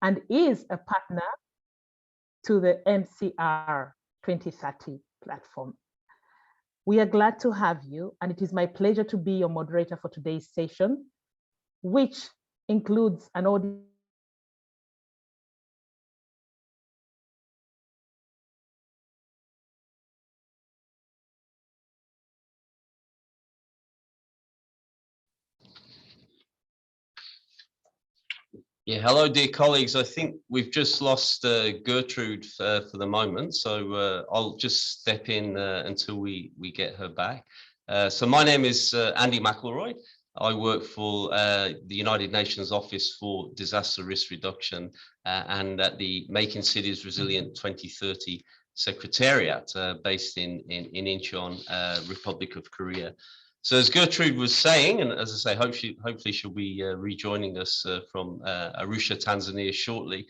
and is a partner to the MCR 2030 platform. We are glad to have you, and it is my pleasure to be your moderator for today's session, which includes an audience. Yeah, hello, dear colleagues. I think we've just lost Gertrude for the moment, so I'll just step in until we get her back. So my name is Andy McElroy. I work for the United Nations Office for Disaster Risk Reduction and at the Making Cities Resilient 2030 Secretariat based in Incheon, Republic of Korea. So as Gertrude was saying, and as I say, hopefully she'll be rejoining us from Arusha, Tanzania shortly.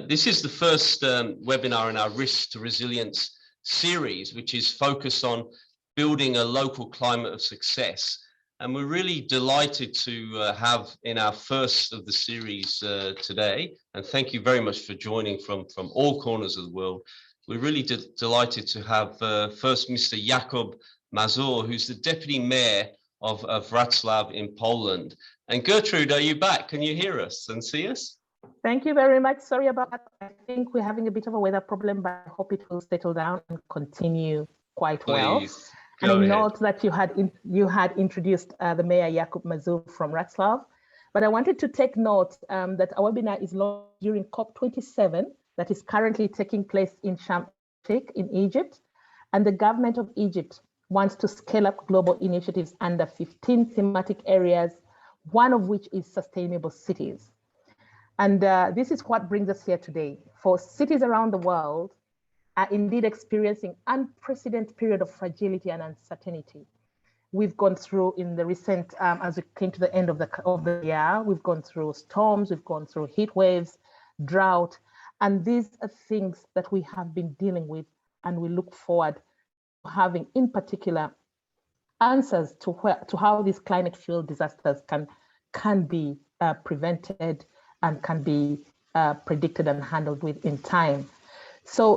This is the first webinar in our Risk to Resilience series, which is focused on building a local climate of success. And we're really delighted to have in our first of the series today, and thank you very much for joining from all corners of the world. We're really delighted to have first Mr. Jakub Mazur, who's the Deputy Mayor of Wrocław in Poland. And Gertrude, are you back? Can you hear us and see us? Thank you very much. Sorry about that. I think we're having a bit of a weather problem, but I hope it will settle down and continue quite well. And I note that you had introduced the Mayor Jakub Mazur from Wrocław, but I wanted to take note that our webinar is launched during COP27 that is currently taking place in Sharm El-Sheikh in Egypt, and the government of Egypt wants to scale up global initiatives under 15 thematic areas, one of which is sustainable cities. And this is what brings us here today. For cities around the world are indeed experiencing unprecedented period of fragility and uncertainty. We've gone through in the recent, as we came to the end of the year, we've gone through storms, we've gone through heat waves, drought, and these are things that we have been dealing with, and we look forward having in particular answers to how these climate fuel disasters can be prevented and can be predicted and handled with in time. So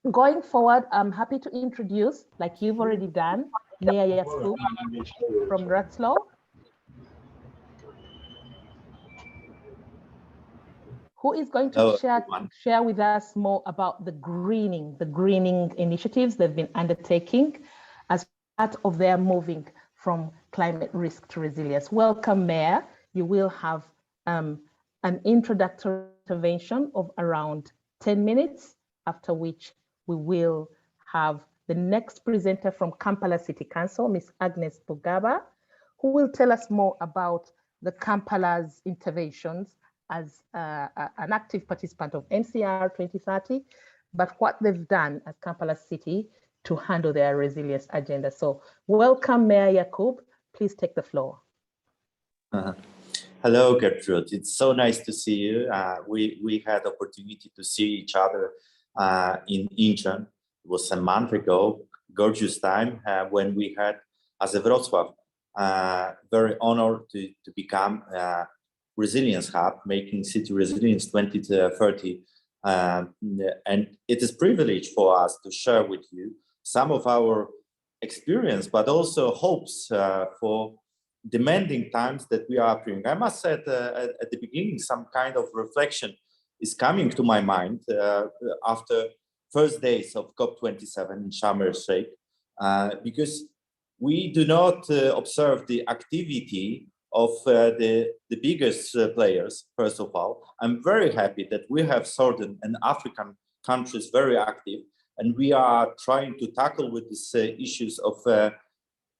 going forward, I'm happy to introduce, like you've already done, Mayor Jakub from Wrocław, who is going to share with us more about the greening initiatives they've been undertaking as part of their moving from climate risk to resilience. Welcome, Mayor. You will have an introductory intervention of around 10 minutes, after which we will have the next presenter from Kampala City Council, Ms. Agnes Bugaba, who will tell us more about the Kampala's interventions as an active participant of MCR 2030, but what they've done at Kampala City to handle their resilience agenda. So welcome, Mayor Jakub. Please take the floor. Hello, Gertrude. It's so nice to see you. We had opportunity to see each other in Incheon. It was a month ago, gorgeous time when we had, as a Wrocław, very honored to become resilience hub, making city resilience 2030. And it is a privilege for us to share with you some of our experience, but also hopes for demanding times that we are appearing. I must say at the beginning, some kind of reflection is coming to my mind after first days of COP27 in Sharm El-Sheikh, because we do not observe the activity of the biggest players, first of all. I'm very happy that we have certain and African countries very active, and we are trying to tackle with these issues of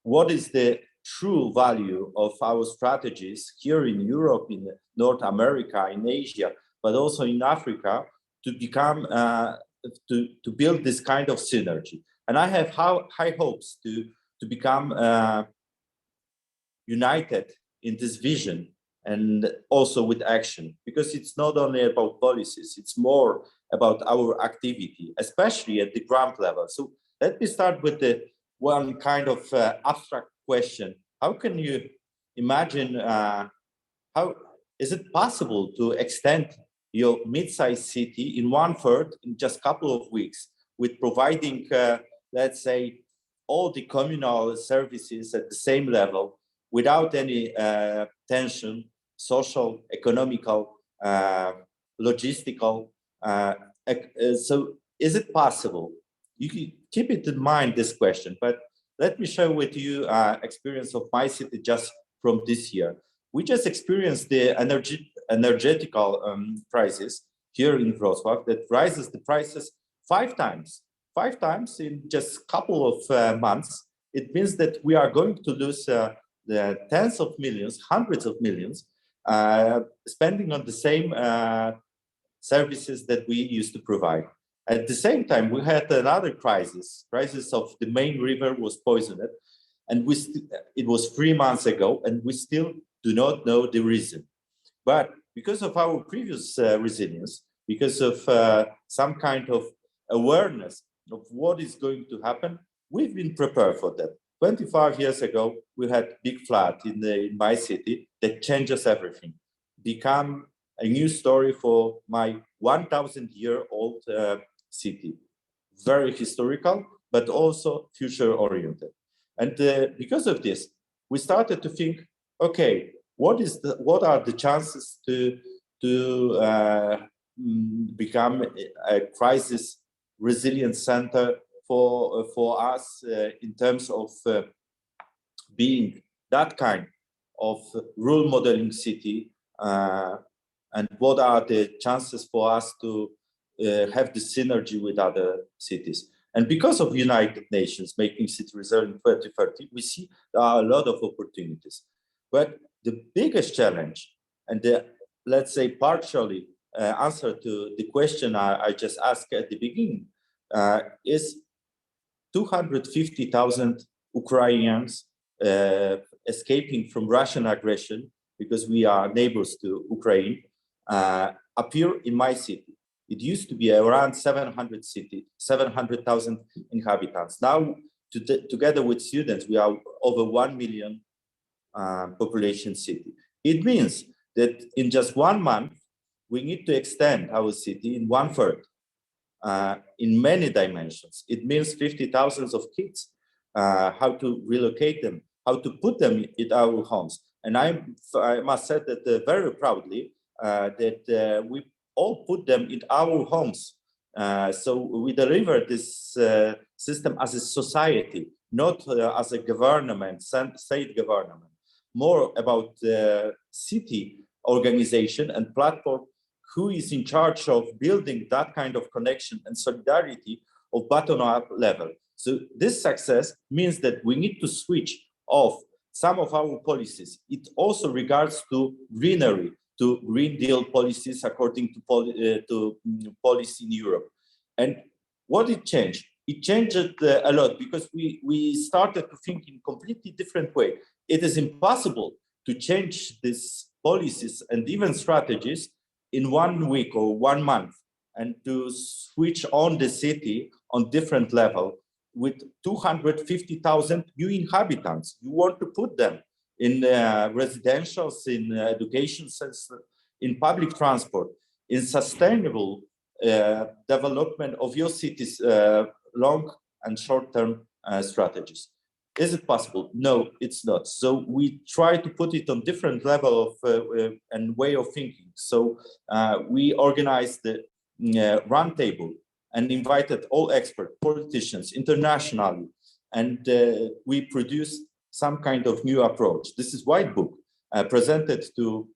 what is the true value of our strategies here in Europe, in North America, in Asia, but also in Africa, to become, to build this kind of synergy. And I have high hopes to become united in this vision and also with action, because it's not only about policies, it's more about our activity, especially at the ground level. So let me start with the one kind of abstract question. How can you imagine how is it possible to extend your mid-sized city in 1/3 in just a couple of weeks with providing, let's say, all the communal services at the same level without any tension, social, economical, logistical? So is it possible? You can keep it in mind, this question, but let me share with you experience of my city just from this year. We just experienced the energetical crisis here in Wrocław that rises the prices 5 times. 5 times in just a couple of months. It means that we are going to lose the tens of millions, hundreds of millions, spending on the same services that we used to provide. At the same time, we had another crisis of the main river was poisoned, and it was 3 months ago, and we still do not know the reason. But because of our previous resilience, because of some kind of awareness of what is going to happen, we've been prepared for that. 25 years ago, we had big flood in my city that changes everything, become a new story for my 1,000-year-old city. Very historical, but also future-oriented. And because of this, we started to think, okay, what are the chances to become a crisis resilient center for us in terms of being that kind of role modeling city, and what are the chances for us to have the synergy with other cities. And because of United Nations making city resilient 2030, we see there are a lot of opportunities. But the biggest challenge, and let's say partially answer to the question I just asked at the beginning, is 250,000 Ukrainians escaping from Russian aggression, because we are neighbors to Ukraine, appear in my city. It used to be around 700,000 inhabitants. Now, together with students, we are over 1 million population city. It means that in just 1 month, we need to extend our city in 1/3 in many dimensions. It means 50,000 of kids, how to relocate them, how to put them in our homes. And I must say that very proudly that we all put them in our homes. So we deliver this system as a society, not as a government, state government, more about the city organization and platform who is in charge of building that kind of connection and solidarity of bottom-up level. So this success means that we need to switch off some of our policies. It also regards to greenery, to Green Deal policies according to policy in Europe. And what it changed? It changed a lot because we started to think in completely different way. It is impossible to change these policies and even strategies in 1 week or 1 month, and to switch on the city on different level with 250,000 new inhabitants. You want to put them in residentials, in education centers, in public transport, in sustainable development of your city's long and short-term strategies. Is it possible? No, it's not. So we try to put it on different level of and way of thinking. So we organized the roundtable and invited all experts, politicians, internationally, and we produced some kind of new approach. This is white book presented to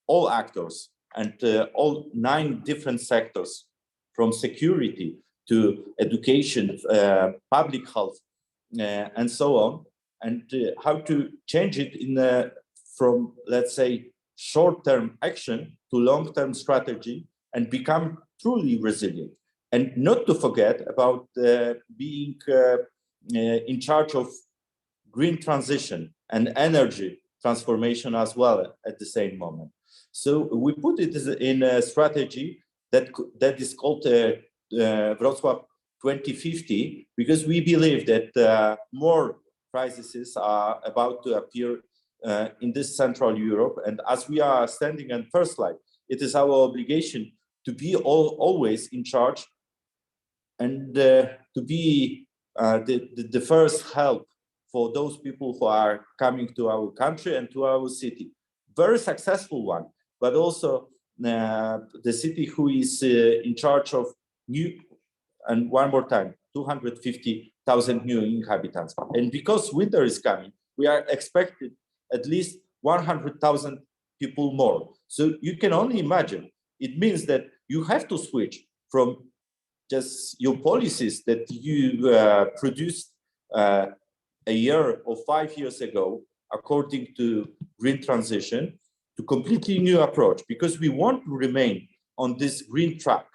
all actors and all 9 different sectors, from security to education, public health, and so on, and how to change it in from, let's say, short-term action to long-term strategy and become truly resilient. And not to forget about being in charge of green transition and energy transformation as well at the same moment. So we put it in a strategy that is called Wrocław 2050, because we believe that more crises are about to appear in this Central Europe. And as we are standing in first line, it is our obligation to be always in charge and to be the first help for those people who are coming to our country and to our city. Very successful one, but also the city who is in charge of new, and one more time, 250,000 new inhabitants. And because winter is coming, we are expected at least 100,000 people more. So you can only imagine, it means that you have to switch from just your policies that you produced a year or 5 years ago, according to green transition, to completely new approach, because we want to remain on this green track,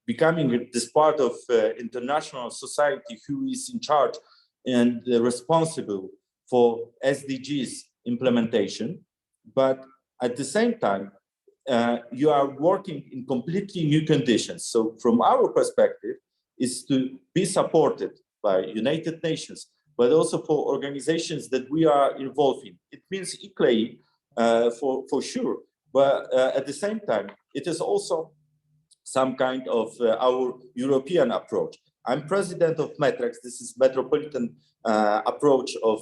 becoming this part of international society who is in charge and responsible for SDGs implementation. But at the same time, you are working in completely new conditions. So from our perspective, is to be supported by United Nations, but also for organizations that we are involved in. It means ICLEI for sure, but at the same time, it is also some kind of our European approach. I'm president of METREX. This is metropolitan approach of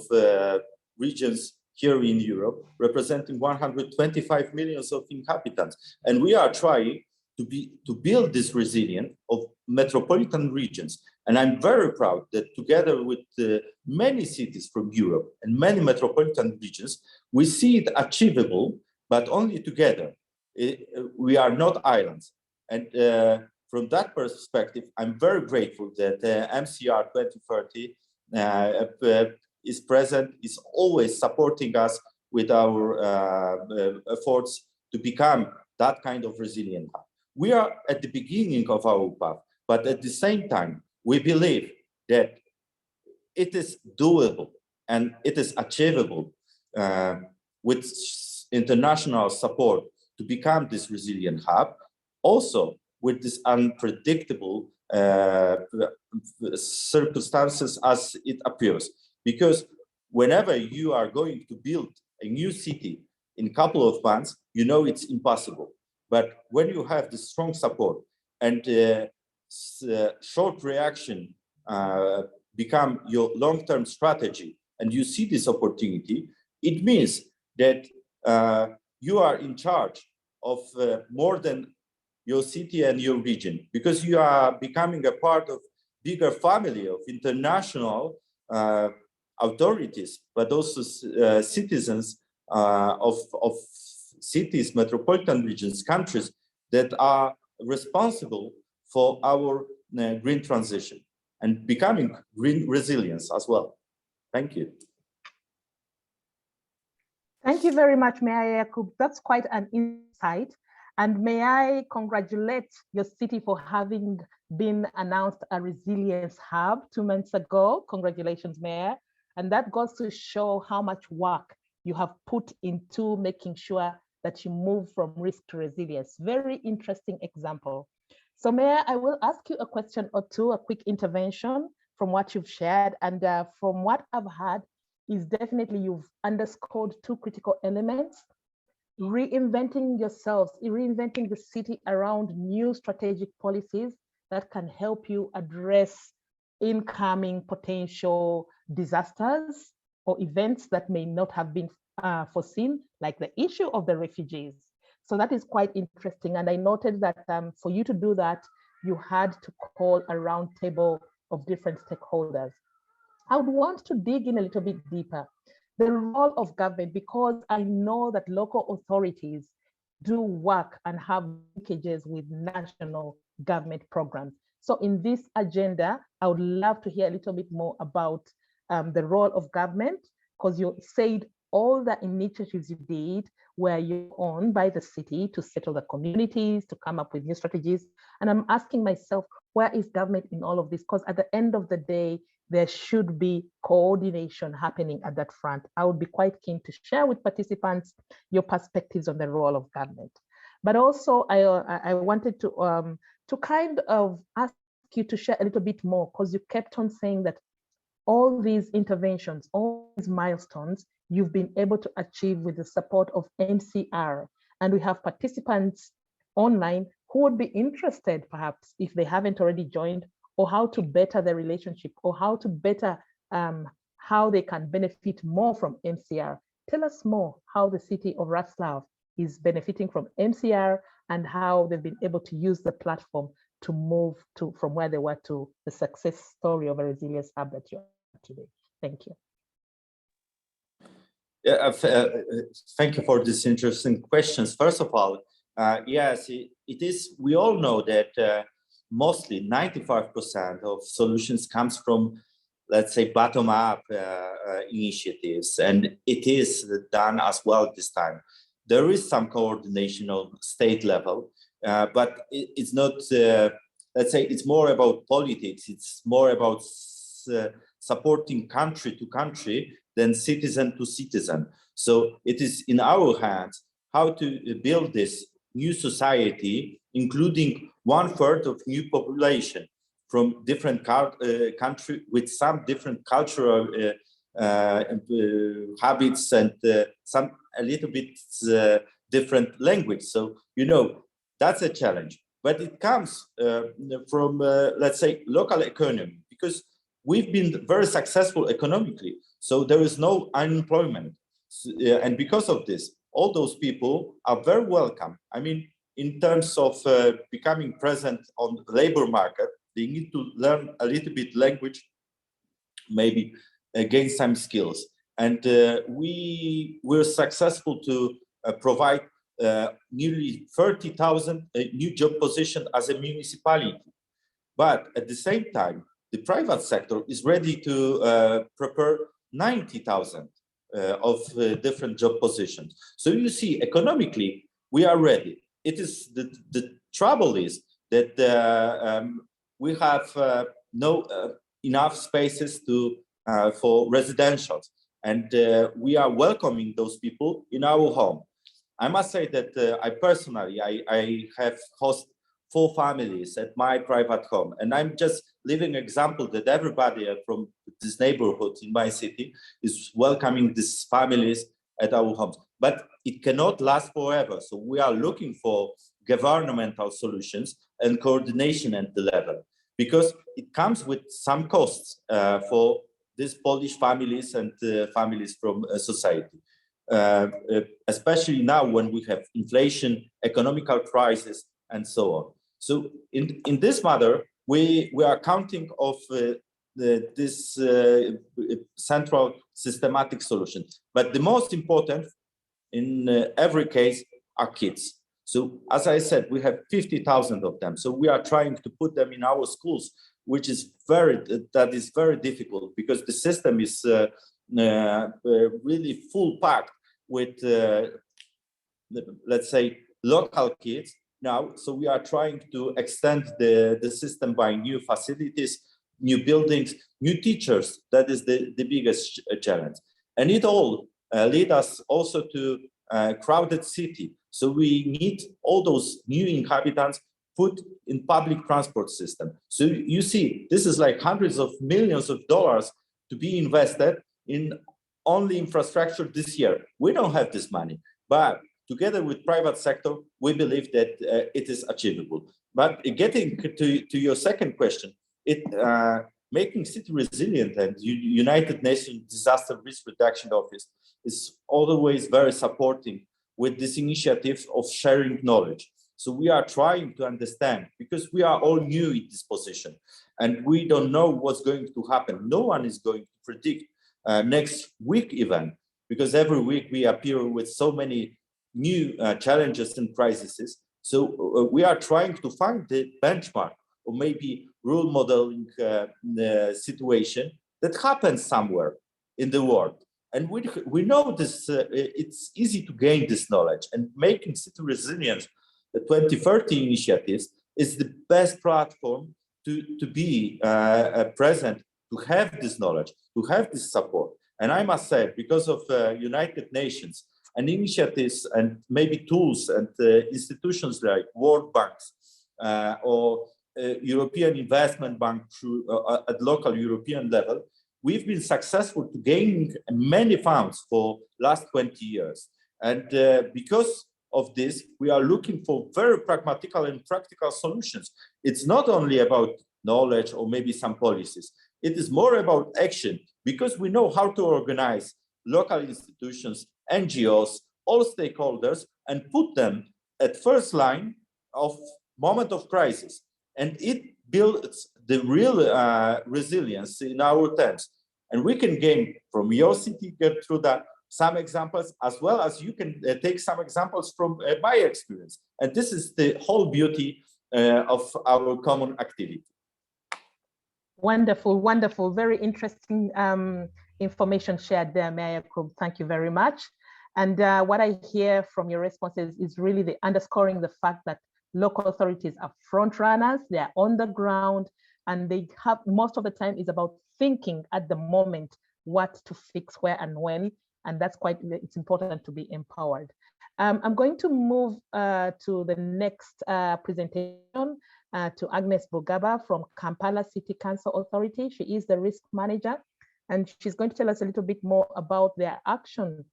regions here in Europe, representing 125 million of inhabitants. And we are trying to build this resilience of metropolitan regions. And I'm very proud that together with many cities from Europe and many metropolitan regions, we see it achievable, but only together. We are not islands. And from that perspective, I'm very grateful that MCR 2030 is present, is always supporting us with our efforts to become that kind of resilient hub. We are at the beginning of our path, but at the same time, we believe that it is doable and it is achievable with international support to become this resilient hub, also with this unpredictable circumstances as it appears. Because whenever you are going to build a new city in a couple of months, you know it's impossible. But when you have the strong support and short reaction become your long-term strategy, and you see this opportunity, it means that you are in charge of more than your city and your region, because you are becoming a part of bigger family of international authorities, but also citizens of cities, metropolitan regions, countries that are responsible for our green transition and becoming green resilience as well. Thank you. Thank you very much, Mayor Jakub. That's quite an insight. And may I congratulate your city for having been announced a resilience hub 2 months ago. Congratulations, Mayor. And that goes to show how much work you have put into making sure that you move from risk to resilience. Very interesting example. So Mayor, I will ask you a question or two, a quick intervention from what you've shared. And from what I've heard is definitely you've underscored two critical elements: reinventing yourselves, reinventing the city around new strategic policies that can help you address incoming potential disasters or events that may not have been foreseen, like the issue of the refugees. So that is quite interesting. And I noted that for you to do that, you had to call a round table of different stakeholders. I would want to dig in a little bit deeper. The role of government, because I know that local authorities do work and have linkages with national government programs. So in this agenda, I would love to hear a little bit more about the role of government, because you said all the initiatives you did were you owned by the city to settle the communities, to come up with new strategies. And I'm asking myself, where is government in all of this? Because at the end of the day, there should be coordination happening at that front. I would be quite keen to share with participants your perspectives on the role of government. But also, I wanted to kind of ask you to share a little bit more, because you kept on saying that all these interventions, all these milestones, you've been able to achieve with the support of NCR. And we have participants online who would be interested, perhaps, if they haven't already joined, or how to better the relationship, or how to better how they can benefit more from MCR. Tell us more how the city of Wrocław is benefiting from MCR and how they've been able to use the platform to move to from where they were to the success story of a resilience hub that you are today. Thank you. Yeah, thank you for these interesting questions. First of all, yes, it is. We all know that mostly 95% of solutions comes from, let's say, bottom-up initiatives, and it is done as well this time. There is some coordination on state level, but it's not, let's say, it's more about politics. It's more about supporting country to country than citizen to citizen. So it is in our hands how to build this new society, including 1/3 of new population from different country with some different cultural habits and some a little bit different language. So, you know, that's a challenge, but it comes from, let's say, local economy, because we've been very successful economically. So there is no unemployment. And because of this, all those people are very welcome. I mean, in terms of becoming present on the labor market, they need to learn a little bit language, maybe gain some skills. And we were successful to provide nearly 30,000 new job positions as a municipality. But at the same time, the private sector is ready to prepare 90,000 of different job positions. So you see, economically, we are ready. It is the trouble is that we have no enough spaces to for residentials, and we are welcoming those people in our home. I must say that I personally, I have hosted 4 families at my private home, and I'm just living example that everybody from this neighborhood in my city is welcoming these families at our homes. But it cannot last forever. So we are looking for governmental solutions and coordination at the level, because it comes with some costs for these Polish families and families from society. Especially now when we have inflation, economical crisis, and so on. So in this matter, we are counting of this central systematic solution. But the most important in every case are kids. So as I said, we have 50,000 of them. So we are trying to put them in our schools, which is very difficult, because the system is really full packed with, let's say, local kids now. So we are trying to extend the system by new facilities, new buildings, new teachers. That is the biggest challenge. And it all lead us also to a crowded city. So we need all those new inhabitants put in public transport system. So you see, this is like hundreds of millions of dollars to be invested in only infrastructure this year. We don't have this money, but together with private sector, we believe that it is achievable. But getting to your second question, making city resilient, and United Nations Disaster Risk Reduction Office is always very supporting with this initiative of sharing knowledge. So we are trying to understand, because we are all new in this position and we don't know what's going to happen. No one is going to predict next week even, because every week we appear with so many new challenges and crises. So we are trying to find the benchmark, or maybe role modeling situation that happens somewhere in the world. And we know this, it's easy to gain this knowledge, and making city resilience, the 2030 initiatives, is the best platform to be present, to have this knowledge, to have this support. And I must say, because of United Nations and initiatives and maybe tools and institutions like World Banks or European Investment Bank through, at local European level, we've been successful to gain many funds for last 20 years. And because of this, we are looking for very pragmatical and practical solutions. It's not only about knowledge or maybe some policies. It is more about action, because we know how to organize local institutions, NGOs, all stakeholders, and put them at first line of moment of crisis. And it builds the real resilience in our terms. And we can gain from your city, Gertruda, some examples, as well as you can take some examples from my experience. And this is the whole beauty of our common activity. Wonderful, wonderful, very interesting information shared there, Mayor Yakub. Thank you very much. And what I hear from your responses is really the underscoring the fact that local authorities are front runners, they are on the ground, and they have, most of the time is about thinking at the moment what to fix where and when, and that's it's important to be empowered. I'm going to move to the next presentation to Agnes Bugaba from Kampala City Council Authority. She is the risk manager, and she's going to tell us a little bit more about their action,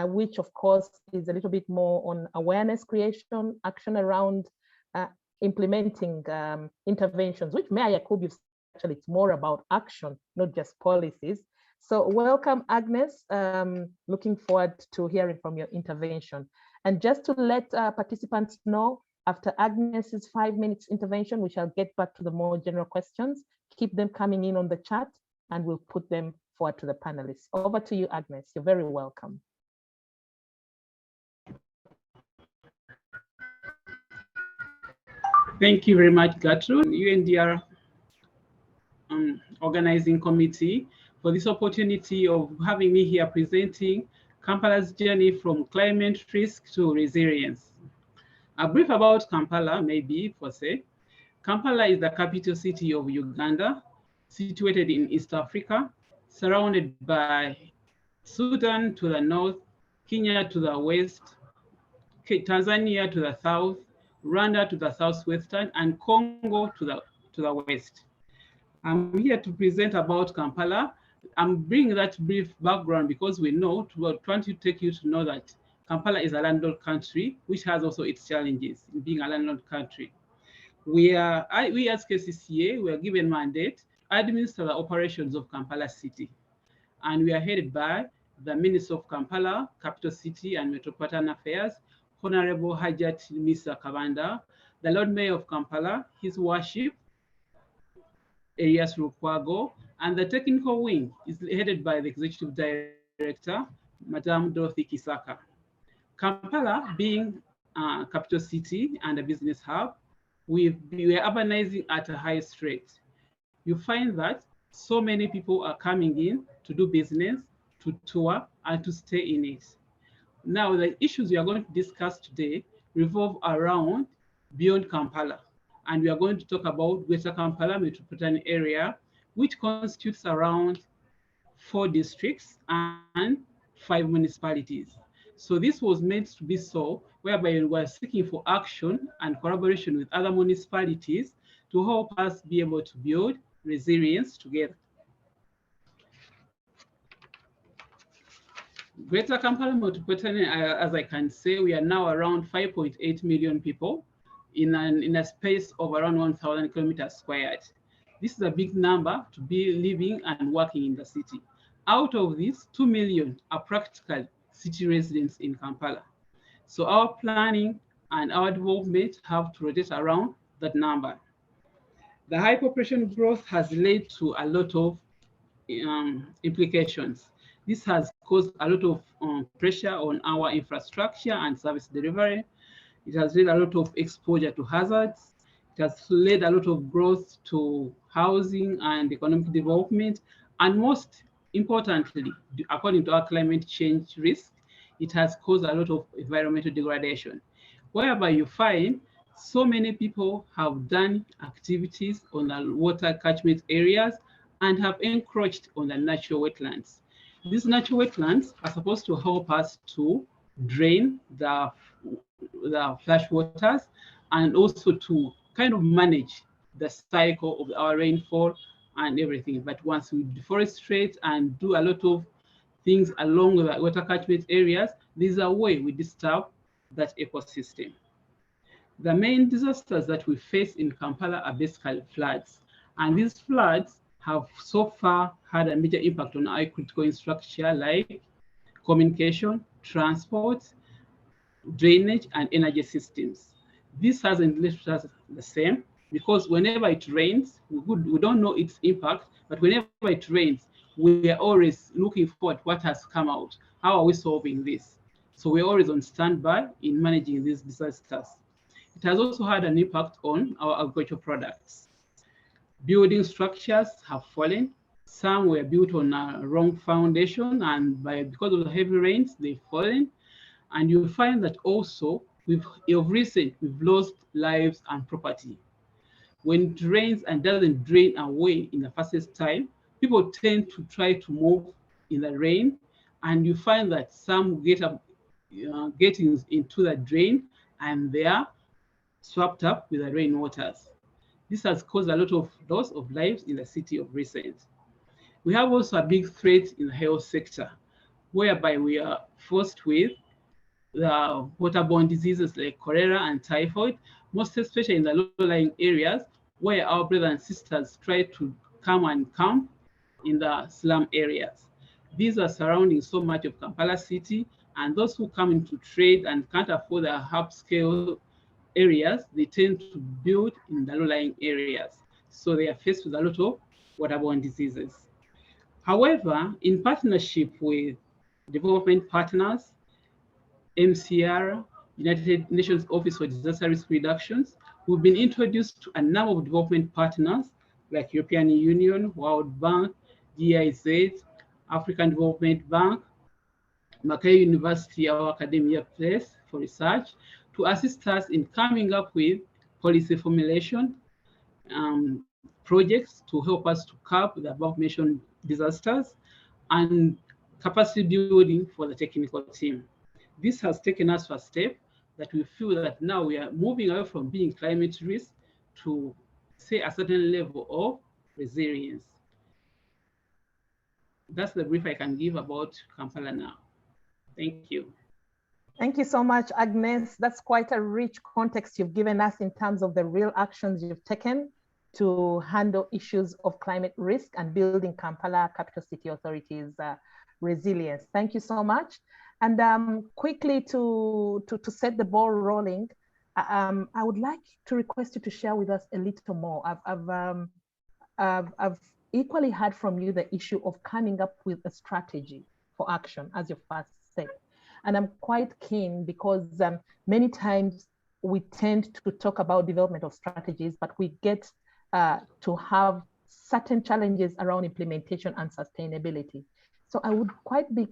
which of course is a little bit more on awareness creation, action around implementing interventions, which Mayor Yakub, actually it's more about action, not just policies. So welcome, Agnes. Looking forward to hearing from your intervention. And just to let participants know, after Agnes's 5 minutes intervention, we shall get back to the more general questions. Keep them coming in on the chat and we'll put them forward to the panelists. Over to you, Agnes. You're very welcome. Thank you very much, Gertrude, UNDR organizing committee, for this opportunity of having me here presenting Kampala's journey from climate risk to resilience. A brief about Kampala, maybe per se. Kampala is the capital city of Uganda, situated in East Africa, surrounded by Sudan to the north, Kenya to the west, Tanzania to the south, Rwanda to the southwestern, and Congo to the west. I'm here to present about Kampala. I'm bringing that brief background because we know, trying to take you to know that Kampala is a landlocked country, which has also its challenges in being a landlocked country. We as KCCA, we are given mandate to administer the operations of Kampala City. And we are headed by the Minister of Kampala, Capital City and Metropolitan Affairs, Honorable Hajat Misa Kabanda, the Lord Mayor of Kampala, His Worship, Elias Lukwago, and the technical wing is headed by the Executive Director, Madame Dorothy Kisaka. Kampala being a capital city and a business hub, we are urbanizing at a highest rate. You find that so many people are coming in to do business, to tour, and to stay in it. Now, the issues we are going to discuss today revolve around beyond Kampala. And we are going to talk about Greater Kampala Metropolitan Area, which constitutes around 4 districts and 5 municipalities. So this was meant to be so, whereby we were seeking for action and collaboration with other municipalities to help us be able to build resilience together. Greater Kampala Metropolitan Area, as I can say, we are now around 5.8 million people in a space of around 1,000 kilometers squared. This is a big number to be living and working in the city. Out of this, 2 million are practical city residents in Kampala. So our planning and our development have to rotate around that number. The high population growth has led to a lot of implications. This has caused a lot of pressure on our infrastructure and service delivery. It has led a lot of exposure to hazards. It has led a lot of growth to housing and economic development. And most importantly, according to our climate change risk, it has caused a lot of environmental degradation, whereby you find so many people have done activities on the water catchment areas and have encroached on the natural wetlands. These natural wetlands are supposed to help us to drain the flash waters and also to kind of manage the cycle of our rainfall and everything. But once we deforestate and do a lot of things along the water catchment areas, this is a way we disturb that ecosystem. The main disasters that we face in Kampala are basically floods. And these floods have so far had a major impact on our critical infrastructure like communication, transport, drainage, and energy systems. This hasn't left us the same because whenever it rains, we don't know its impact, but whenever it rains, we are always looking forward what has come out. How are we solving this? So we're always on standby in managing these disasters. It has also had an impact on our agricultural products. Building structures have fallen. Some were built on a wrong foundation, and because of the heavy rains, they've fallen. And you'll find that also, we've lost lives and property. When it rains and doesn't drain away in the fastest time, people tend to try to move in the rain, and you find that some getting into the drain, and they are swept up with the rainwaters. This has caused a lot of loss of lives in the city of recent. We have also a big threat in the health sector, whereby we are forced with the waterborne diseases like cholera and typhoid, most especially in the low-lying areas where our brothers and sisters try to come and camp in the slum areas. These are surrounding so much of Kampala city, and those who come into trade and can't afford the upscale areas, they tend to build in the low-lying areas. So they are faced with a lot of waterborne diseases. However, in partnership with development partners, MCR, United Nations Office for Disaster Risk Reductions, we've been introduced to a number of development partners like European Union, World Bank, GIZ, African Development Bank, Makerere University, our academia place for research, to assist us in coming up with policy formulation projects to help us to curb the above-mentioned disasters and capacity building for the technical team. This has taken us to a step that we feel that now we are moving away from being climate risk to, say, a certain level of resilience. That's the brief I can give about Kampala now. Thank you. Thank you so much, Agnes. That's quite a rich context you've given us in terms of the real actions you've taken to handle issues of climate risk and building Kampala Capital City Authority's resilience. Thank you so much. And quickly to set the ball rolling, I would like to request you to share with us a little more. I've equally heard from you the issue of coming up with a strategy for action as your first step. And I'm quite keen because many times we tend to talk about development of strategies, but we get to have certain challenges around implementation and sustainability. So I would quite be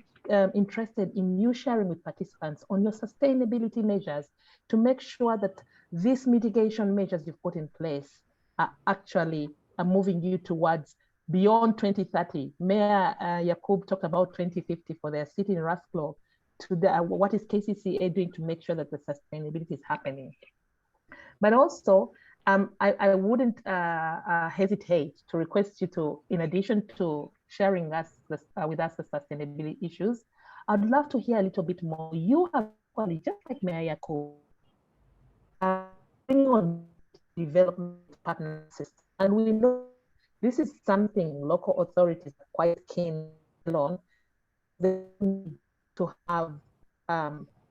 interested in you sharing with participants on your sustainability measures to make sure that these mitigation measures you've put in place are actually moving you towards beyond 2030. Mayor Yakub talked about 2050 for their city in Rasklo. To what is KCCA doing to make sure that the sustainability is happening? But also, I wouldn't hesitate to request you to, in addition to sharing with us the sustainability issues, I'd love to hear a little bit more. You have, just like Mayor Yakub, bring on development partnerships, and we know this is something local authorities are quite keen on. They need to have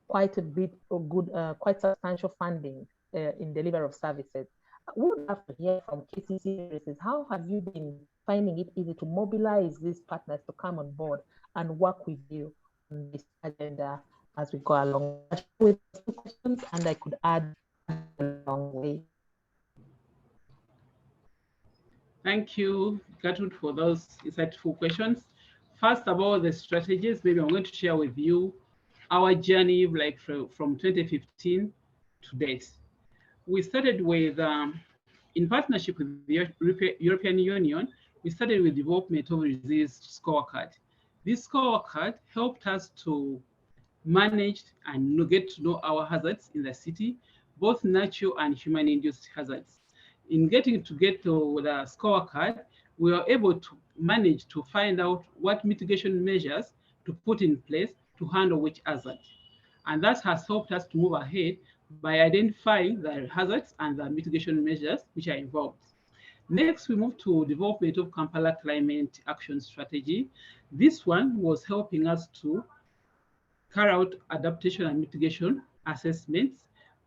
quite a bit of good, quite substantial funding in delivery of services. We would love to hear from KCC. How have you been finding it easy to mobilize these partners to come on board and work with you on this agenda as we go along? With questions, and I could add along the way. Thank you, Gertrude, for those insightful questions. First, about the strategies, maybe I'm going to share with you our journey, like from 2015 to date. We started with, in partnership with the European Union, we started with development of resilience scorecard. This scorecard helped us to manage and get to know our hazards in the city, both natural and human-induced hazards. In getting to the scorecard, we were able to manage to find out what mitigation measures to put in place to handle which hazard. And that has helped us to move ahead by identifying the hazards and the mitigation measures which are involved. Next, we move to development of Kampala Climate Action Strategy. This one was helping us to carry out adaptation and mitigation assessments.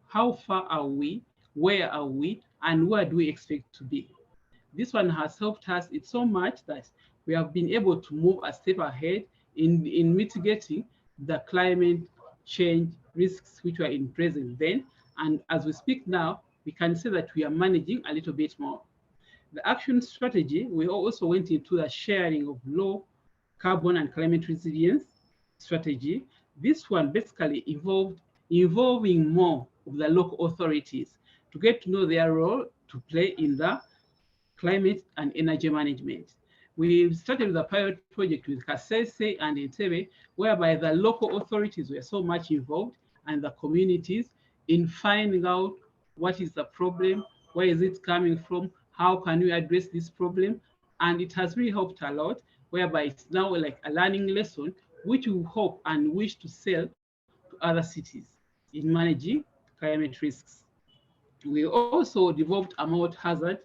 How far are we? Where are we? And where do we expect to be? This one has helped us so much that we have been able to move a step ahead in mitigating the climate change risks which were in present then. And as we speak now, we can say that we are managing a little bit more. The action strategy, we also went into the sharing of low carbon and climate resilience strategy. This one basically involving more of the local authorities to get to know their role to play in the climate and energy management. We started with a pilot project with Kasese and Entebbe, whereby the local authorities were so much involved and the communities in finding out what is the problem, where is it coming from, how can we address this problem, and it has really helped a lot, whereby it's now like a learning lesson, which we hope and wish to sell to other cities in managing climate risks. We also developed a mount hazard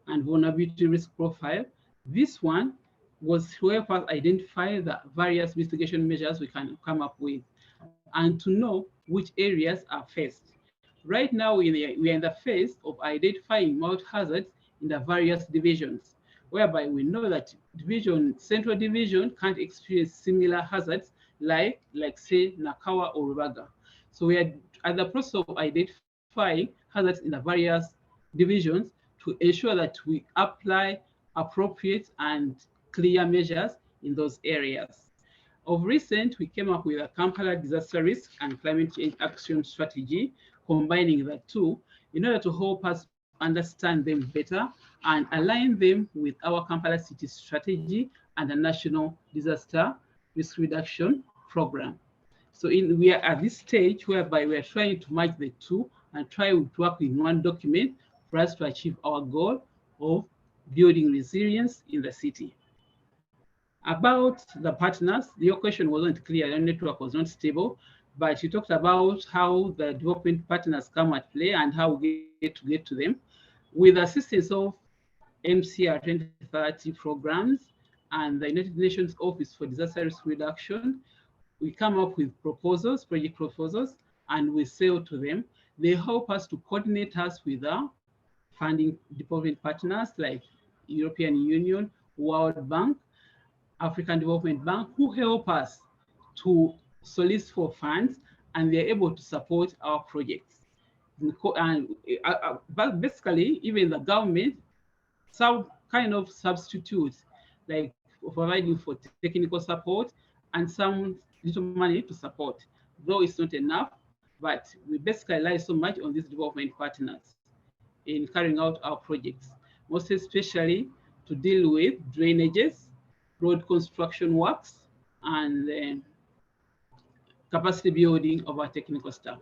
and vulnerability risk profile. This one was to help us identify the various mitigation measures we can come up with and to know which areas are faced. Right now, we are in the phase of identifying mount hazards in the various divisions, whereby we know that central division can't experience similar hazards like say Nakawa or Rubaga. So we are at the process of identifying hazards in the various divisions to ensure that we apply appropriate and clear measures in those areas. Of recent, we came up with a Kampala disaster risk and climate change action strategy, combining the two in order to help us understand them better and align them with our Kampala city strategy and the national disaster risk reduction program. So we are at this stage whereby we are trying to merge the two and try to work in one document for us to achieve our goal of building resilience in the city. About the partners, your question wasn't clear, your network was not stable, but you talked about how the development partners come at play and how we get to them. With the assistance of MCR 2030 programs and the United Nations Office for Disaster Risk Reduction, we come up with proposals, project proposals, and we sell to them. They help us to coordinate us with our funding development partners like European Union, World Bank, African Development Bank, who help us to solicit for funds, and they're able to support our projects. But basically, even the government, some kind of substitutes, like providing for technical support and some little money to support, though it's not enough, but we basically rely so much on these development partners in carrying out our projects, most especially to deal with drainages, road construction works, and capacity building of our technical staff.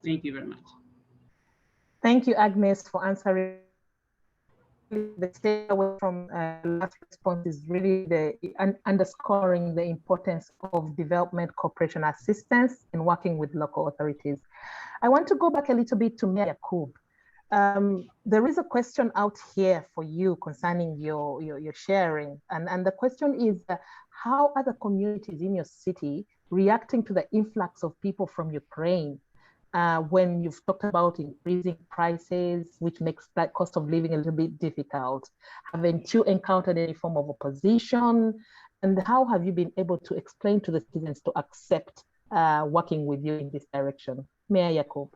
Thank you very much. Thank you, Agnes, for answering. The takeaway from last response is really underscoring the importance of development cooperation assistance and working with local authorities. I want to go back a little bit to Mayor Yakub. There is a question out here for you concerning your sharing. And the question is, how are the communities in your city reacting to the influx of people from Ukraine? When you've talked about increasing prices, which makes that cost of living a little bit difficult. Haven't you encountered any form of opposition? And how have you been able to explain to the citizens to accept working with you in this direction? Mayor Yakub.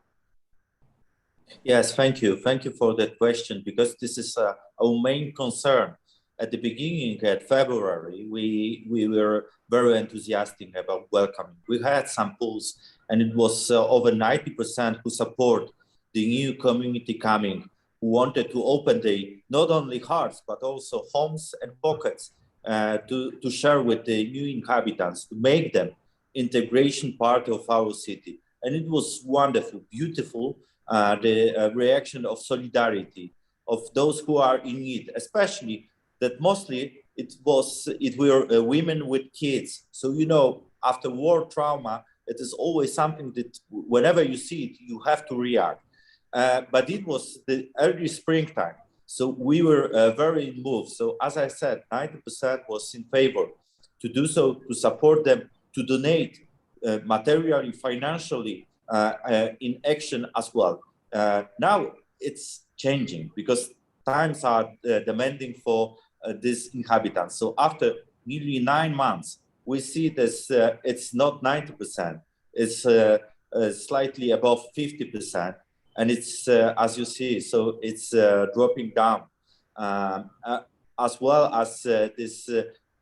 Yes, thank you. Thank you for that question, because this is our main concern. At the beginning, at February, we were very enthusiastic about welcoming. We had some polls, and it was over 90% who support the new community coming, who wanted to open not only hearts, but also homes and pockets to share with the new inhabitants, to make them integration part of our city. And it was wonderful, beautiful, the reaction of solidarity of those who are in need, especially that mostly it were women with kids. So, you know, after war trauma, it is always something that whenever you see it, you have to react. But it was the early springtime. So we were very moved. So as I said, 90% was in favor to do so, to support them, to donate materially, financially, in action as well. Now it's changing because times are demanding for these inhabitants. So after nearly 9 months, we see this, it's not 90%, it's slightly above 50%. And it's, as you see, so it's dropping down, as well as this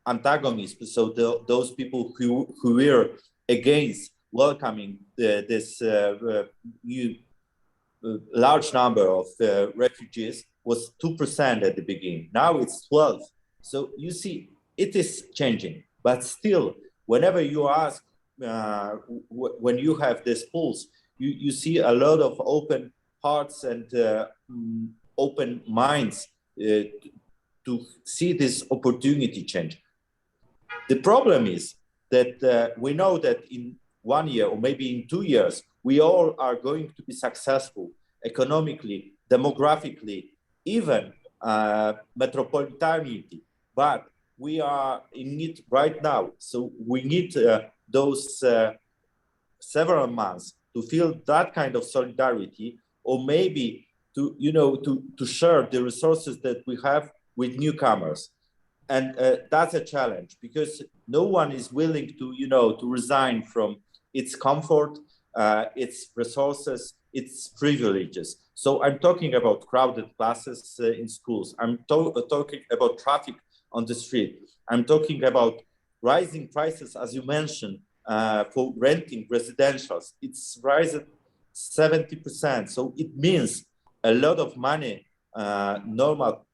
antagonism. So those people who were against welcoming this new large number of refugees was 2% at the beginning. Now it's 12. So you see, it is changing. But still, whenever you ask, when you have this pulse, you see a lot of open hearts and open minds to see this opportunity change. The problem is that we know that in 1 year or maybe in 2 years, we all are going to be successful economically, demographically, even metropolitanity. But we are in need right now. So we need those several months to feel that kind of solidarity, or maybe to, you know, to share the resources that we have with newcomers. And that's a challenge because no one is willing to, you know, to resign from its comfort, its resources, its privileges. So I'm talking about crowded classes in schools. I'm talking about traffic on the street. I'm talking about rising prices, as you mentioned, for renting residentials. It's rising 70%. So it means a lot of money normal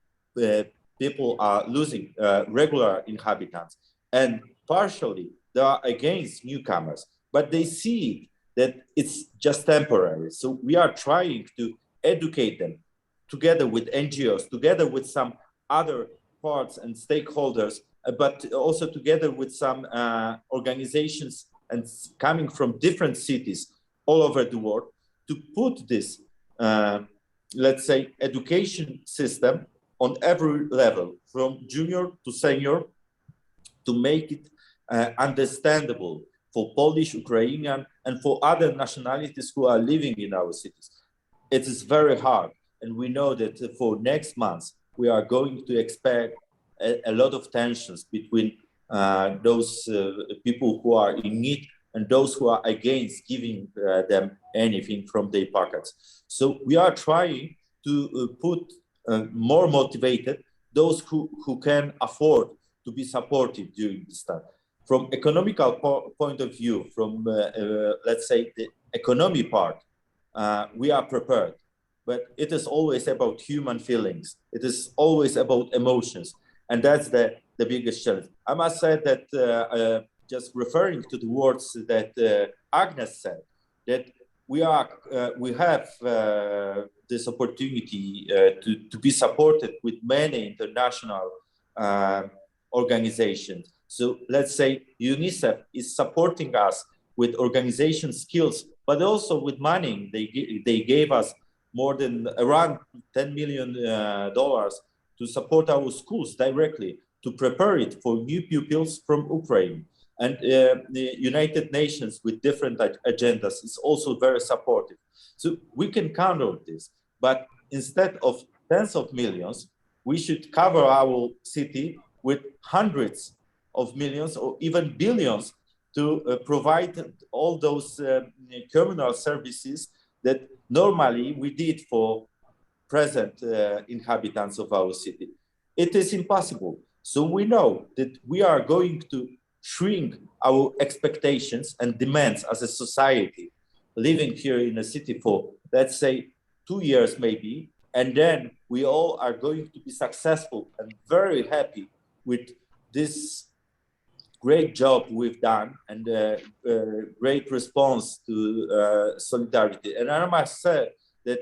people are losing, regular inhabitants. And partially they are against newcomers, but they see that it's just temporary. So we are trying to educate them together with NGOs, together with some other parts and stakeholders, but also together with some organizations and coming from different cities all over the world to put this, let's say, education system on every level, from junior to senior, to make it understandable for Polish, Ukrainian, and for other nationalities who are living in our cities. It is very hard. And we know that for next month, we are going to expect a lot of tensions between those people who are in need and those who are against giving them anything from their pockets. So we are trying to put more motivated those who can afford to be supported during this time. From economical point of view, from let's say the economy part, we are prepared. But it is always about human feelings. It is always about emotions. And that's the biggest challenge. I must say that just referring to the words that Agnes said, that we have this opportunity to be supported with many international organizations. So let's say UNICEF is supporting us with organization skills, but also with money. They gave us more than around $10 million to support our schools directly, to prepare it for new pupils from Ukraine. And the United Nations with different agendas is also very supportive. So we can count on this, but instead of tens of millions, we should cover our city with hundreds of millions or even billions to provide all those communal services that normally we did for present inhabitants of our city. It is impossible. So we know that we are going to shrink our expectations and demands as a society, living here in a city for, let's say, 2 years maybe, and then we all are going to be successful and very happy with this great job we've done and great response to solidarity. And I must say that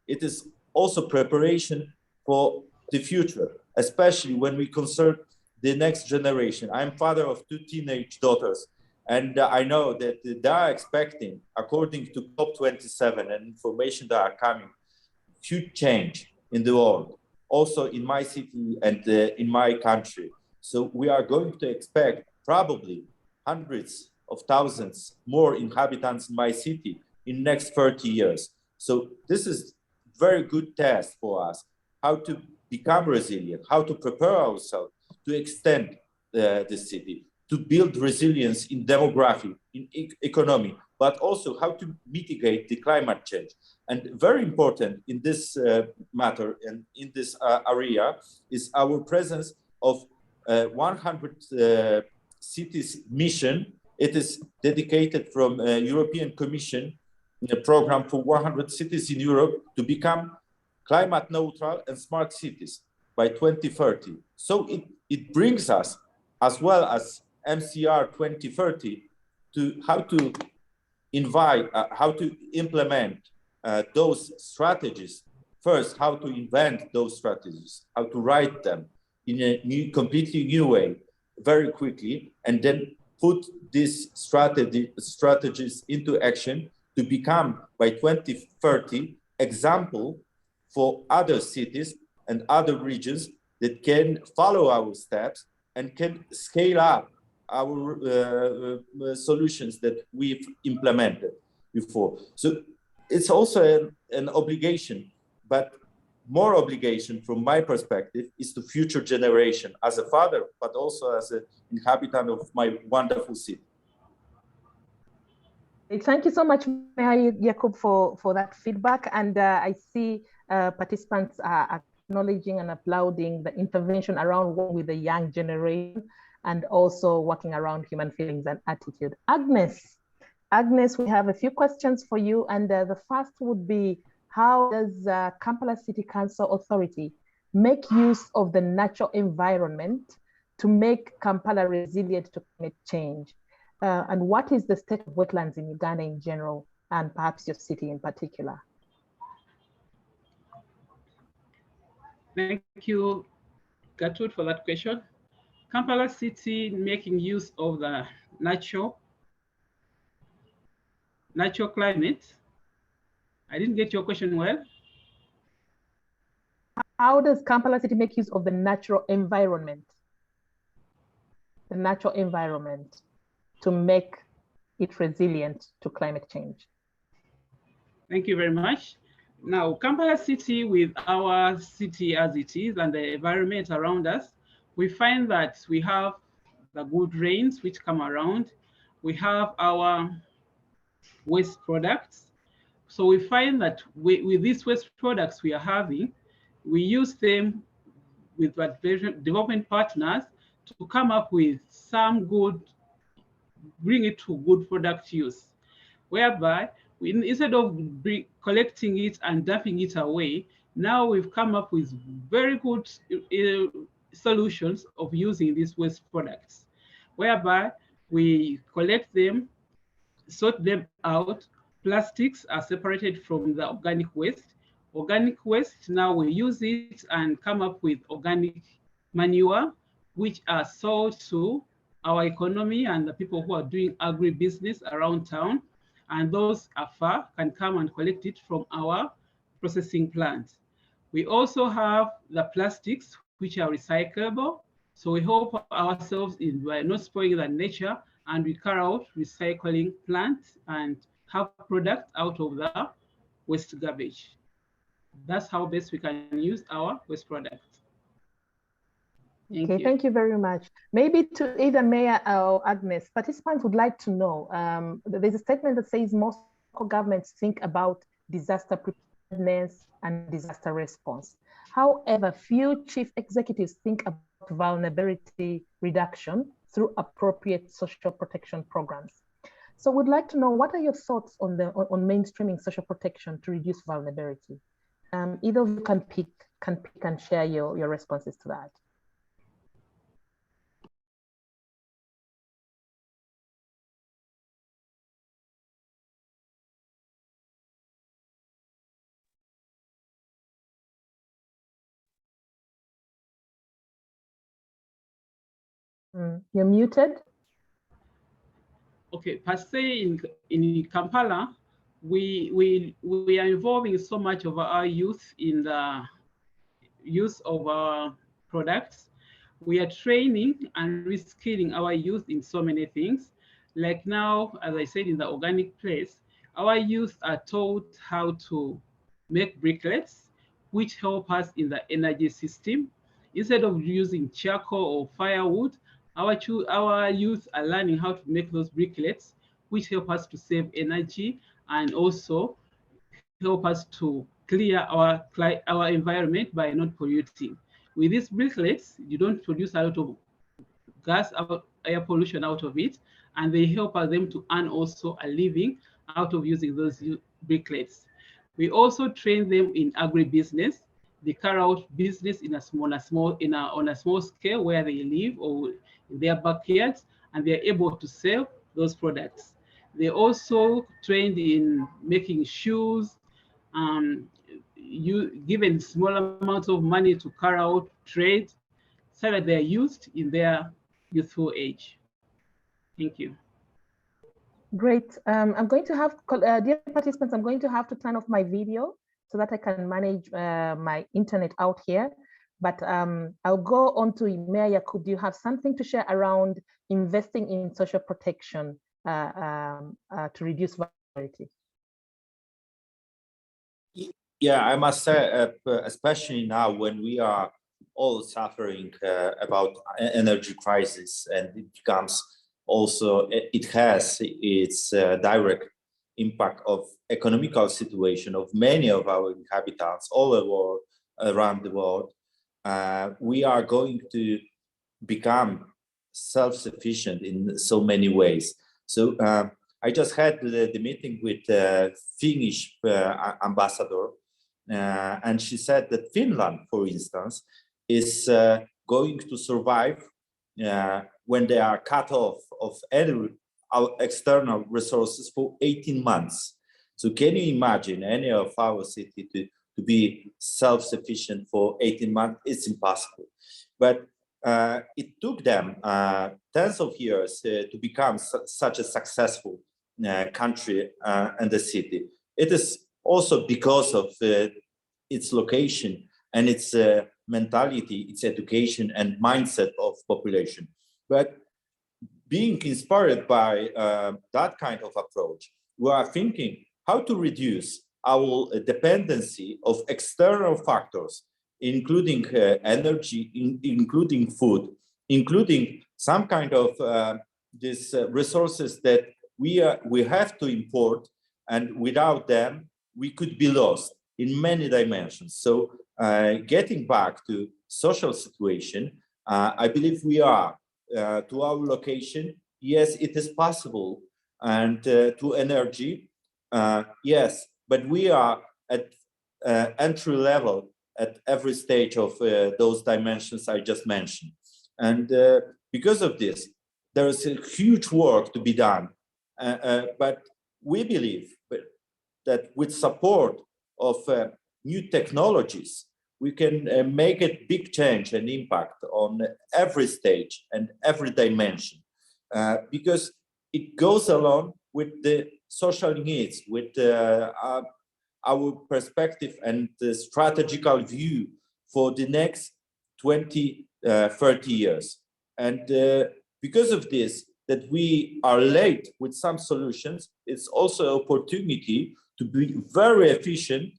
it is also preparation for the future. especially when we concern the next generation. I'm father of 2 teenage daughters, and I know that they are expecting, according to COP27 and information that are coming, huge change in the world, also in my city and in my country. So we are going to expect probably hundreds of thousands more inhabitants in my city in next 30 years. So this is very good test for us, how to become resilient, how to prepare ourselves to extend the city, to build resilience in demography, in economy, but also how to mitigate the climate change. And very important in this matter and in this area is our presence of 100 cities mission. It is dedicated from European Commission in a program for 100 cities in Europe to become climate neutral and smart cities by 2030. So it brings us, as well as MCR 2030, to how to invite, how to implement those strategies. First, how to invent those strategies, how to write them in a new, completely new way, very quickly, and then put these strategies into action to become, by 2030, example for other cities and other regions that can follow our steps and can scale up our solutions that we've implemented before. So it's also an obligation, but more obligation from my perspective is to future generation as a father, but also as an inhabitant of my wonderful city. Thank you so much, Mayor Jakub, for that feedback. And I see participants are acknowledging and applauding the intervention around working with the young generation and also working around human feelings and attitude. Agnes, we have a few questions for you. And the first would be, how does Kampala City Council Authority make use of the natural environment to make Kampala resilient to climate change? And what is the state of wetlands in Uganda in general, and perhaps your city in particular? Thank you, Gertrude, for that question. Kampala City making use of the natural climate. I didn't get your question well. How does Kampala City make use of the natural environment? The natural environment to make it resilient to climate change. Thank you very much. Now, Kampala City, with our city as it is and the environment around us, we find that we have the good rains which come around. We have our waste products. So we find that with these waste products we are having, we use them with development partners to come up with some good, bring it to good product use, whereby instead of collecting it and dumping it away, now we've come up with very good solutions of using these waste products, whereby we collect them, sort them out. Plastics are separated from the organic waste. Organic waste, now we use it and come up with organic manure, which are sold to our economy and the people who are doing agribusiness around town. And those afar can come and collect it from our processing plant. We also have the plastics, which are recyclable. So we hope ourselves by not spoiling the nature, and we carry out recycling plants and have products out of the waste garbage. That's how best we can use our waste products. Thank you very much. Maybe to either Mayor or Agnes, participants would like to know, there's a statement that says most local governments think about disaster preparedness and disaster response. However, few chief executives think about vulnerability reduction through appropriate social protection programs. So we'd like to know, what are your thoughts on mainstreaming social protection to reduce vulnerability? Either of you can pick and share your responses to that. You're muted. Okay, per se in Kampala, we are involving so much of our youth in the use of our products. We are training and reskilling our youth in so many things. Like now, as I said, in the organic place, our youth are taught how to make briquettes, which help us in the energy system. Instead of using charcoal or firewood, our youth are learning how to make those briquettes, which help us to save energy and also help us to clear our environment by not polluting. With these briquettes, you don't produce a lot of air pollution out of it, and they help them to earn also a living out of using those briquettes. We also train them in agribusiness. They carry out business on a small scale where they live or in their backyards, and they're able to sell those products. They also trained in making shoes, given small amounts of money to carry out trade, so that they are used in their youthful age. Thank you. Great. I'm going to have, dear participants, I'm going to have to turn off my video so that I can manage my internet out here. But I'll go on to Mayor Yakub. Do you have something to share around investing in social protection to reduce vulnerability? Yeah, I must say, especially now when we are all suffering about energy crisis, and it becomes also, it has its direct impact of economical situation of many of our inhabitants all over around the world. We are going to become self-sufficient in so many ways. So I just had the meeting with Finnish ambassador, and she said that Finland, for instance, is going to survive when they are cut off of any external resources for 18 months. So can you imagine any of our city to be self-sufficient for 18 months? It's impossible. But it took them tens of years to become such a successful country and the city. It is also because of its location and its mentality, its education and mindset of population. But being inspired by that kind of approach, we are thinking how to reduce our dependency of external factors, including energy, including food, including some kind of these resources that we have to import, and without them we could be lost in many dimensions. So getting back to social situation, I believe we are to our location. Yes, it is possible, and to energy, yes, but we are at entry level at every stage of those dimensions I just mentioned. And because of this, there is a huge work to be done. But we believe that with support of new technologies, we can make a big change and impact on every stage and every dimension, because it goes along with the social needs, with our perspective and the strategical view for the next 20, 30 years. And because of this, that we are late with some solutions, it's also an opportunity to be very efficient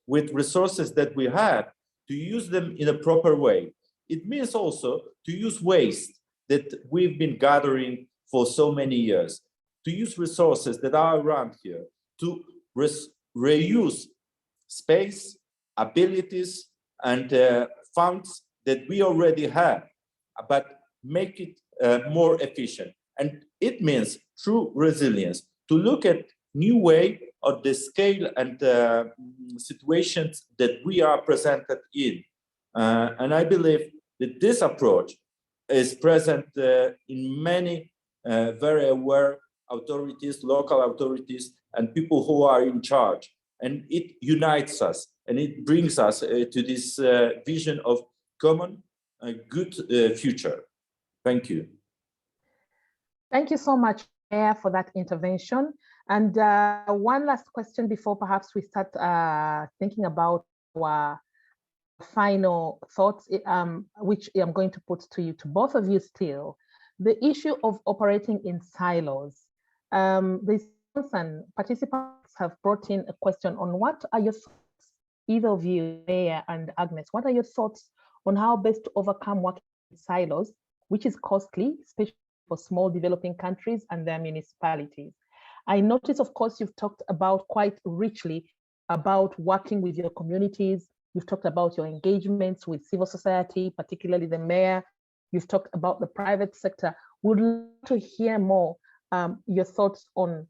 with resources that we have, to use them in a proper way. It means also to use waste that we've been gathering for so many years, to use resources that are around here, to reuse space, abilities, and funds that we already have, but make it more efficient. And it means true resilience, to look at new way of the scale and situations that we are presented in. And I believe that this approach is present in many very aware authorities, local authorities, and people who are in charge. And it unites us, and it brings us to this vision of common good future. Thank you. Thank you so much, Mayor, for that intervention. And one last question before perhaps we start thinking about our final thoughts, which I'm going to put to you, to both of you still. The issue of operating in silos. This concern, participants have brought in a question on what are your thoughts, either of you, Mayor and Agnes, what are your thoughts on how best to overcome working in silos, which is costly, especially for small developing countries and their municipalities. I notice, of course, you've talked about quite richly about working with your communities. You've talked about your engagements with civil society, particularly the mayor. You've talked about the private sector. Would love to hear more your thoughts on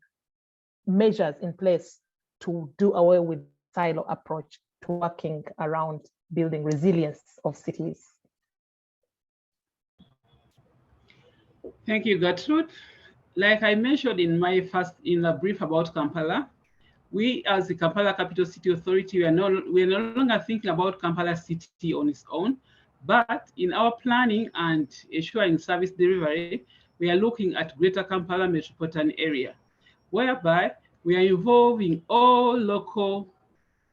measures in place to do away with silo approach to working around building resilience of cities. Thank you, Gertrude. Like I mentioned in the brief about Kampala, we as the Kampala Capital City Authority, we're no longer thinking about Kampala City on its own, but in our planning and ensuring service delivery, we are looking at Greater Kampala metropolitan area, whereby we are involving all local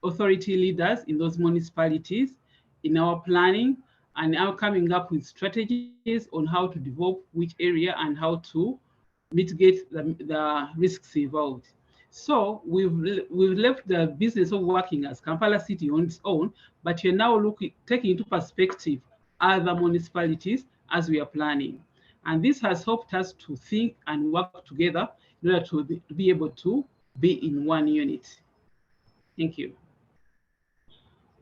authority leaders in those municipalities in our planning, and now coming up with strategies on how to develop which area and how to mitigate the risks involved. So we've left the business of working as Kampala City on its own, but we're now taking into perspective other municipalities as we are planning. And this has helped us to think and work together in order to be able to be in one unit. Thank you.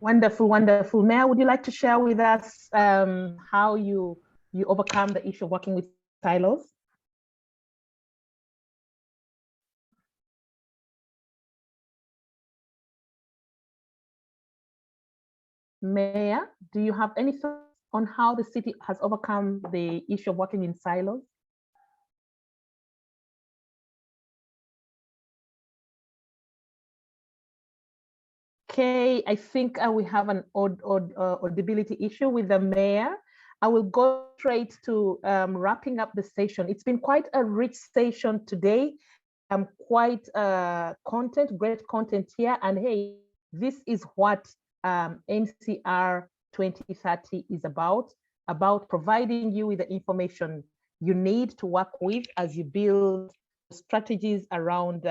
Wonderful, wonderful. Mayor, would you like to share with us how you overcome the issue of working with silos? Mayor, do you have any thoughts on how the city has overcome the issue of working in silos? Okay, I think we have an audibility issue with the mayor. I will go straight to wrapping up the session. It's been quite a rich session today. Quite great content here. And hey, this is what MCR 2030 is about providing you with the information you need to work with as you build strategies around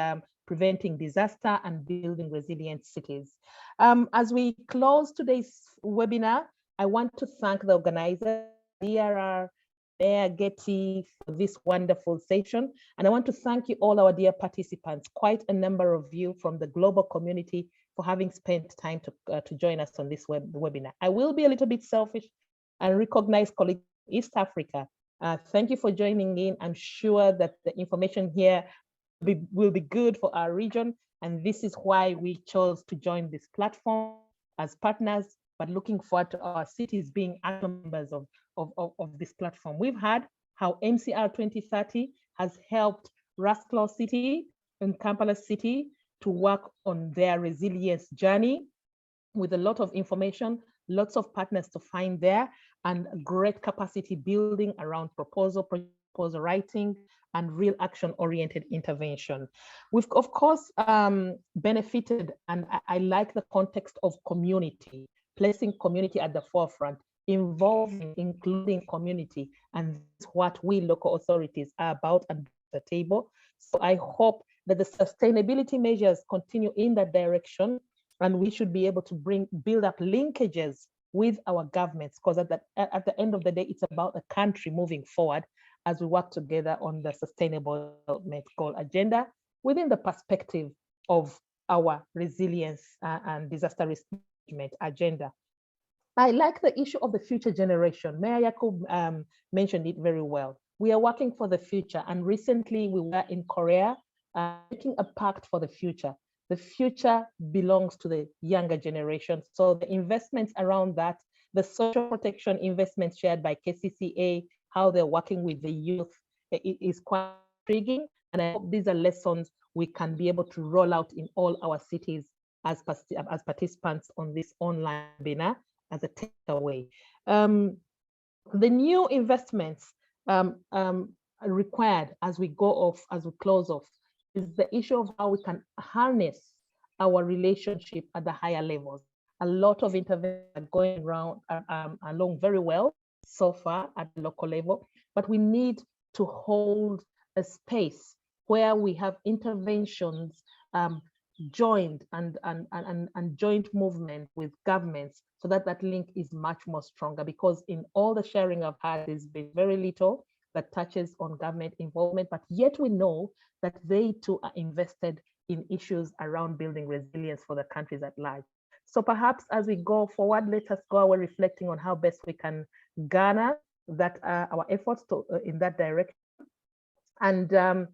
preventing disaster and building resilient cities. As we close today's webinar, I want to thank the organizer, DRR, Mayor Getty, for this wonderful session. And I want to thank you all our dear participants, quite a number of you from the global community for having spent time to join us on this webinar. I will be a little bit selfish and recognize colleagues in East Africa. Thank you for joining in. I'm sure that the information here will be good for our region. And this is why we chose to join this platform as partners, but looking forward to our cities being active members of this platform. We've heard how MCR 2030 has helped Rasclaw City and Kampala City to work on their resilience journey with a lot of information, lots of partners to find there, and great capacity building around proposal writing, and real action-oriented intervention. We've, of course, benefited, and I like the context of community, placing community at the forefront, involving, including community, and that's what we local authorities are about at the table. So I hope that the sustainability measures continue in that direction, and we should be able to build up linkages with our governments, because at the end of the day, it's about the country moving forward as we work together on the Sustainable Development Goal agenda within the perspective of our resilience and disaster risk management agenda. I like the issue of the future generation. Mayor Yakub mentioned it very well. We are working for the future, and recently we were in Korea making a pact for the future. The future belongs to the younger generation. So the investments around that, the social protection investments shared by KCCA, how they're working with the youth, it is quite intriguing. And I hope these are lessons we can be able to roll out in all our cities as participants on this online webinar as a takeaway. The new investments, required as we go off, as we close off, is the issue of how we can harness our relationship at the higher levels. A lot of interventions are going around along very well so far at the local level, but we need to hold a space where we have interventions joined and joint movement with governments, so that that link is much more stronger, because in all the sharing I've had, there's been very little that touches on government involvement, but yet we know that they too are invested in issues around building resilience for the countries at large. So perhaps as we go forward, let us go away reflecting on how best we can garner that our efforts to, in that direction. And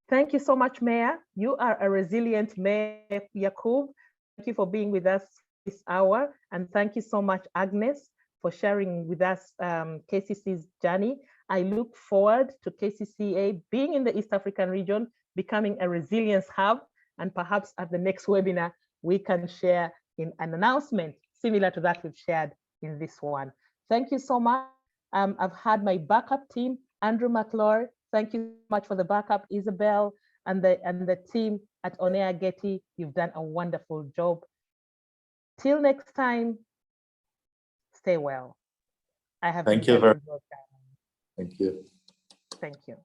thank you so much, Mayor. You are a resilient Mayor, Yakub. Thank you for being with us this hour. And thank you so much, Agnes, for sharing with us KCC's journey. I look forward to KCCA being in the East African region, becoming a resilience hub, and perhaps at the next webinar, we can share in an announcement similar to that we've shared in this one. Thank you so much. I've had my backup team, Andrew McClure. Thank you so much for the backup, Isabel, and the team at Onea Getty. You've done a wonderful job. Till next time, stay well. I have Thank you very much. Thank you. Thank you.